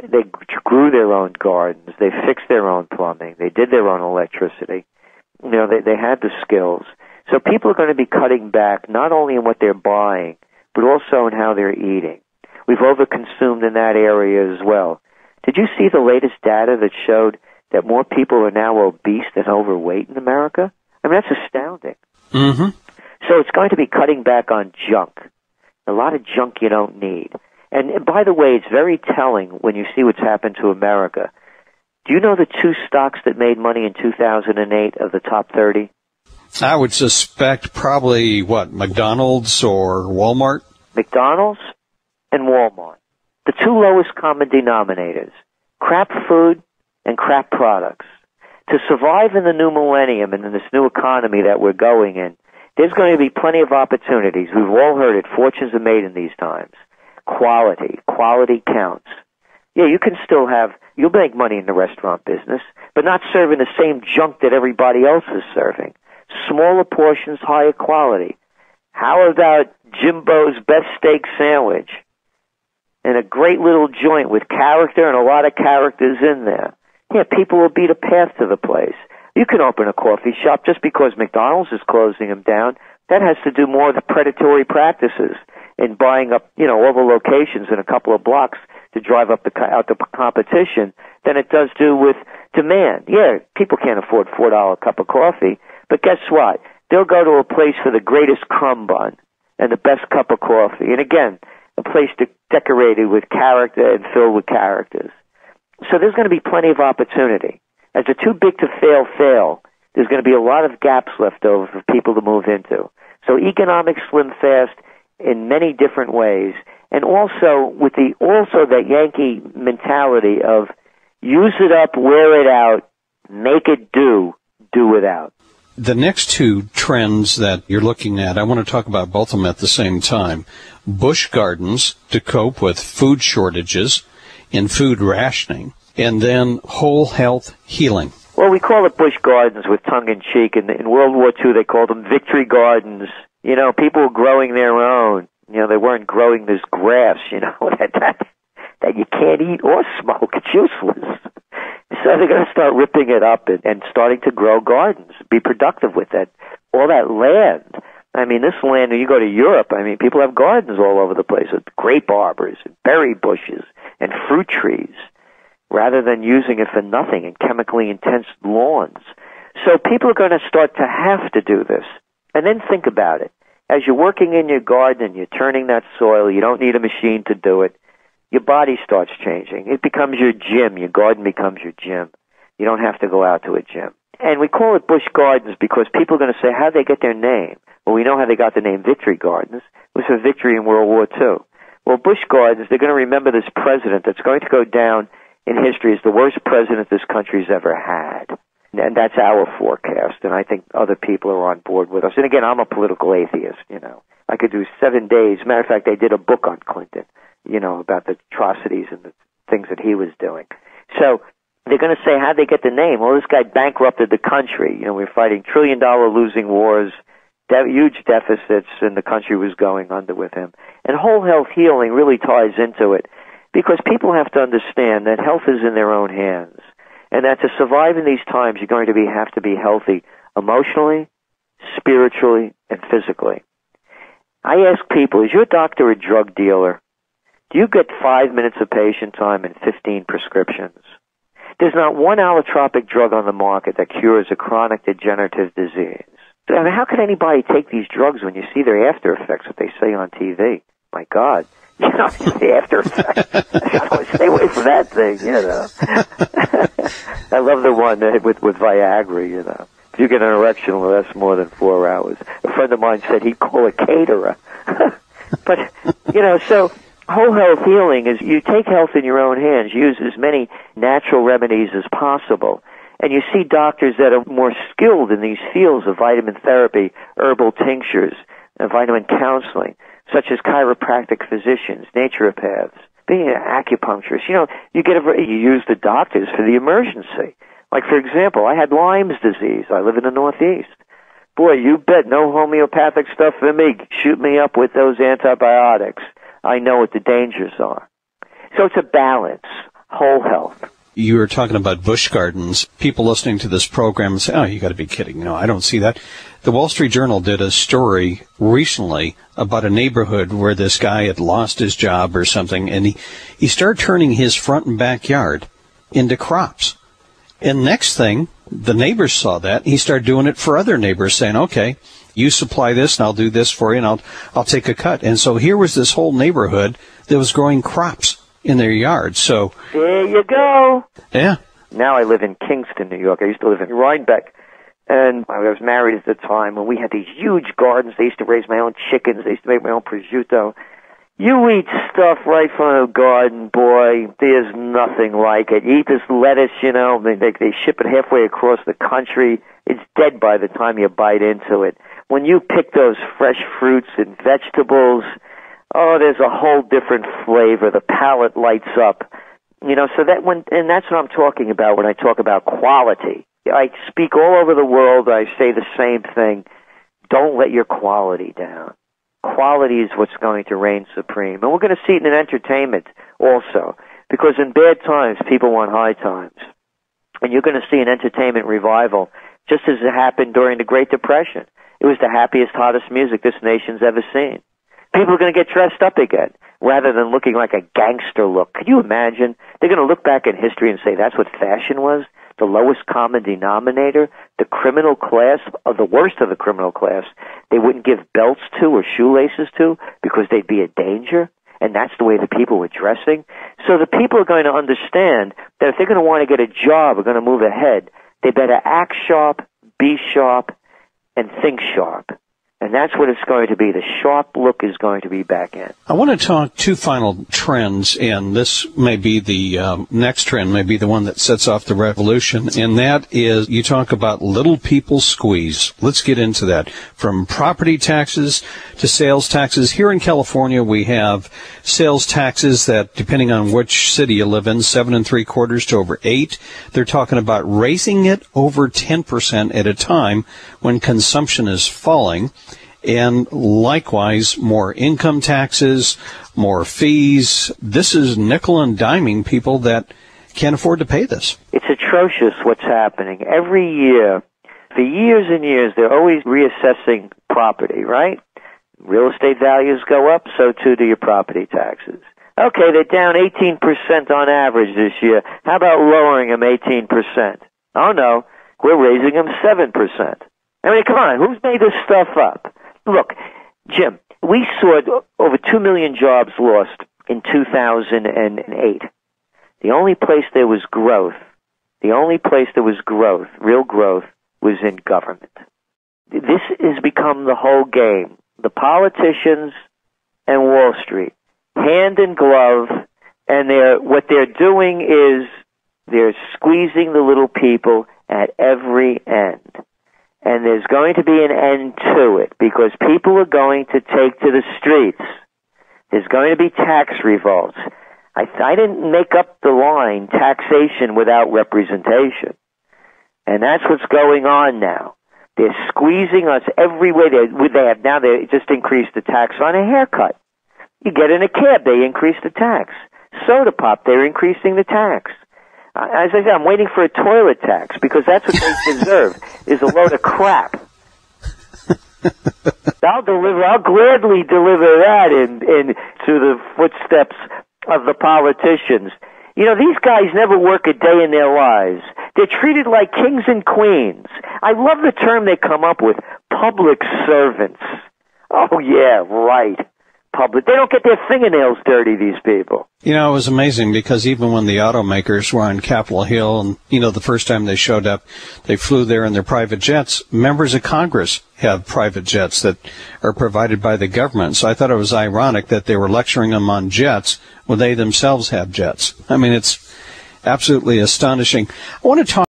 They grew their own gardens. They fixed their own plumbing. They did their own electricity. You know, they had the skills. So people are going to be cutting back not only in what they're buying, but also in how they're eating. We've overconsumed in that area as well. Did you see the latest data that showed that more people are now obese than overweight in America? I mean, that's astounding. Mm-hmm. So it's going to be cutting back on junk. A lot of junk you don't need. And by the way, it's very telling when you see what's happened to America. Do you know the two stocks that made money in 2008 of the top 30? I would suspect probably, McDonald's or Walmart? McDonald's and Walmart. The two lowest common denominators, crap food and crap products. To survive in the new millennium and in this new economy that we're going in, there's going to be plenty of opportunities. We've all heard it. Fortunes are made in these times. Quality counts. Yeah, you'll make money in the restaurant business, but not serving the same junk that everybody else is serving. Smaller portions, higher quality. How about Jimbo's best steak sandwich? And a great little joint with character and a lot of characters in there. Yeah, people will beat a path to the place. You can open a coffee shop just because McDonald's is closing them down. That has to do more with predatory practices in buying up, all the locations in a couple of blocks to drive out the competition than it does do with demand. Yeah, people can't afford $4 cup of coffee, but guess what? They'll go to a place for the greatest crumb bun and the best cup of coffee. And again, a place decorated with character and filled with characters. So there's going to be plenty of opportunity. As the too big to fail, there's going to be a lot of gaps left over for people to move into. So economics slim fast in many different ways, and also with that Yankee mentality of use it up, wear it out, make it do without. The next two trends that you're looking at, I want to talk about both of them at the same time. Busch gardens to cope with food shortages and food rationing, and then whole health healing. Well, we call it Busch Gardens with tongue-in-cheek. In World War II, they called them victory gardens. People were growing their own. They weren't growing this grass, that you can't eat or smoke. It's useless. So they're going to start ripping it up and starting to grow gardens, be productive with that, all that land. I mean, this land, when you go to Europe, people have gardens all over the place with grape arbors and berry bushes and fruit trees, rather than using it for nothing in chemically intense lawns. So people are going to start to have to do this. And then think about it. As you're working in your garden and you're turning that soil, you don't need a machine to do it. Your body starts changing. It becomes your gym. Your garden becomes your gym. You don't have to go out to a gym. And we call it Busch Gardens because people are going to say, how'd they get their name? Well, we know how they got the name Victory Gardens. It was for victory in World War II. Well, Busch Gardens, they're going to remember this president that's going to go down in history as the worst president this country's ever had. And that's our forecast, and I think other people are on board with us. And again, I'm a political atheist, I could do 7 days. Matter of fact, I did a book on Clinton, about the atrocities and the things that he was doing. So they're going to say, how'd they get the name? Well, this guy bankrupted the country. We're fighting trillion-dollar losing wars, huge deficits, and the country was going under with him. And whole health healing really ties into it because people have to understand that health is in their own hands. And that to survive in these times, you're going to have to be healthy emotionally, spiritually, and physically. I ask people, is your doctor a drug dealer? Do you get 5 minutes of patient time and 15 prescriptions? There's not one allotropic drug on the market that cures a chronic degenerative disease. How can anybody take these drugs when you see their after effects, what they say on TV? My God. The after effects. Stay away from that thing, I love the one with Viagra, If you get an erection, well, that's more than 4 hours. A friend of mine said he'd call a caterer. But, so whole health healing is you take health in your own hands, use as many natural remedies as possible. And you see doctors that are more skilled in these fields of vitamin therapy, herbal tinctures, and vitamin counseling, such as chiropractic physicians, naturopaths, being an acupuncturist. You use the doctors for the emergency. Like, for example, I had Lyme's disease. I live in the Northeast. Boy, you bet no homeopathic stuff for me. Shoot me up with those antibiotics. I know what the dangers are. So it's a balance. whole health. You were talking about bush gardens. People listening to this program say, oh, you got to be kidding. No, I don't see that. The Wall Street Journal did a story recently about a neighborhood where this guy had lost his job or something, and he started turning his front and backyard into crops. And next thing, the neighbors saw that. He started doing it for other neighbors, saying, okay, you supply this, and I'll do this for you, and I'll take a cut. And so here was this whole neighborhood that was growing crops in their yards. So there you go. Yeah. Now I live in Kingston, New York. I used to live in Rhinebeck, and I was married at the time, and we had these huge gardens. I used to raise my own chickens. I used to make my own prosciutto. You eat stuff right from the garden, boy. There's nothing like it. You eat this lettuce, you know, they ship it halfway across the country. It's dead by the time you bite into it. When you pick those fresh fruits and vegetables, oh, there's a whole different flavor. The palate lights up. You know, so that and that's what I'm talking about when I talk about quality. I speak all over the world. I say the same thing. Don't let your quality down. Quality is what's going to reign supreme. And we're going to see it in entertainment also, because in bad times, people want high times. And you're going to see an entertainment revival, just as it happened during the Great Depression. It was the happiest, hottest music this nation's ever seen. People are going to get dressed up again, rather than looking like a gangster look. Could you imagine? They're going to look back in history and say that's what fashion was? The lowest common denominator, the criminal class, of the worst of the criminal class, they wouldn't give belts to or shoelaces to because they'd be a danger, and that's the way the people were dressing. So the people are going to understand that if they're going to want to get a job or going to move ahead, they better act sharp, be sharp, and think sharp. And that's what it's going to be. The sharp look is going to be back in. I want to talk two final trends, and this may be the next trend, may be the one that sets off the revolution, and that is you talk about little people squeeze. Let's get into that. From property taxes to sales taxes. Here in California, we have sales taxes that, depending on which city you live in, 7 3/4 to over 8. They're talking about raising it over 10% at a time when consumption is falling. And likewise, more income taxes, more fees. This is nickel and diming people that can't afford to pay this. It's atrocious what's happening. Every year, for years and years, they're always reassessing property, right? Real estate values go up, so too do your property taxes. Okay, they're down 18% on average this year. How about lowering them 18%? Oh, no, we're raising them 7%. I mean, come on, who's made this stuff up? Look, Jim, we saw over 2 million jobs lost in 2008. The only place there was growth, real growth, was in government. This has become the whole game. The politicians and Wall Street, hand in glove, and what they're doing is they're squeezing the little people at every end. And there's going to be an end to it because people are going to take to the streets. There's going to be tax revolts. I didn't make up the line, taxation without representation. And that's what's going on now. They're squeezing us every way. They just increased the tax on a haircut. You get in a cab, they increase the tax. Soda pop, they're increasing the tax. As I said, I'm waiting for a toilet tax because that's what they deserve, is a load of crap. I'll gladly deliver that in to the footsteps of the politicians. You know, these guys never work a day in their lives. They're treated like kings and queens. I love the term they come up with, public servants. Oh, yeah, right. Public. They don't get their fingernails dirty, these people. You know, it was amazing because even when the automakers were on Capitol Hill and, you know, the first time they showed up, they flew there in their private jets. Members of Congress have private jets that are provided by the government. So I thought it was ironic that they were lecturing them on jets when they themselves have jets. I mean, it's absolutely astonishing. I want to talk